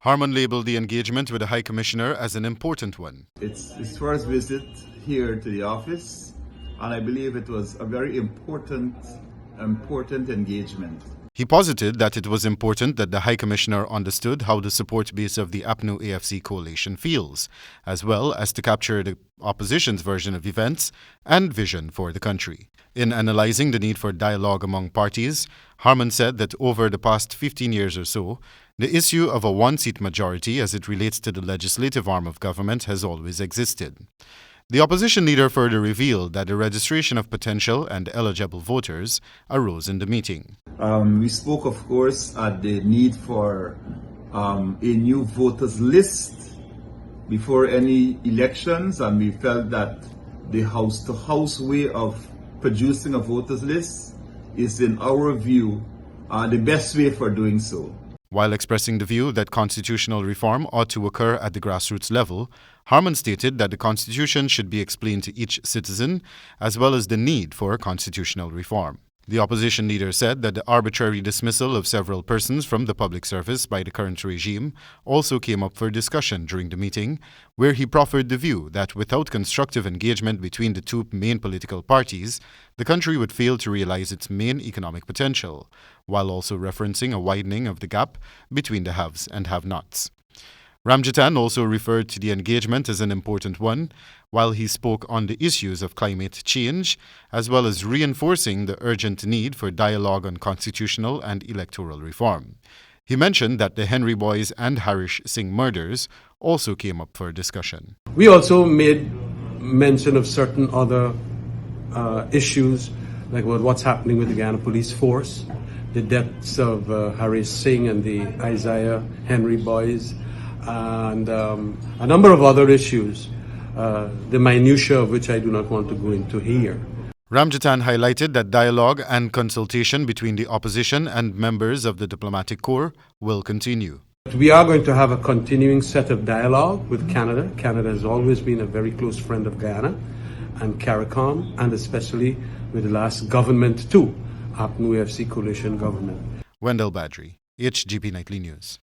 Harmon labelled the engagement with the High Commissioner as an important one. It's his first visit here to the office, and I believe it was a very important engagement. He posited that it was important that the High Commissioner understood how the support base of the APNU-AFC coalition feels, as well as to capture the opposition's version of events and vision for the country. In analysing the need for dialogue among parties, Harmon said that over the past 15 years or so, the issue of a one-seat majority as it relates to the legislative arm of government has always existed. The opposition leader further revealed that the registration of potential and eligible voters arose in the meeting. We spoke, of course, at the need for a new voters list before any elections, and we felt that the house-to-house way of producing a voters list is, in our view, the best way for doing so. While expressing the view that constitutional reform ought to occur at the grassroots level, Harmon stated that the Constitution should be explained to each citizen, as well as the need for constitutional reform. The opposition leader said that the arbitrary dismissal of several persons from the public service by the current regime also came up for discussion during the meeting, where he proffered the view that without constructive engagement between the two main political parties, the country would fail to realize its main economic potential, while also referencing a widening of the gap between the haves and have-nots. Ramjattan also referred to the engagement as an important one, while he spoke on the issues of climate change, as well as reinforcing the urgent need for dialogue on constitutional and electoral reform. He mentioned that the Henry Boys and Harish Singh murders also came up for discussion. We also made mention of certain other issues, like about what's happening with the Guyana police force, the deaths of Harish Singh and the Isaiah Henry Boys, and a number of other issues, the minutiae of which I do not want to go into here. Ramjattan highlighted that dialogue and consultation between the opposition and members of the diplomatic corps will continue. We are going to have a continuing set of dialogue with Canada. Canada has always been a very close friend of Guyana and CARICOM, and especially with the last government too, APNU-AFC coalition government. Wendell Badrie, HGP Nightly News.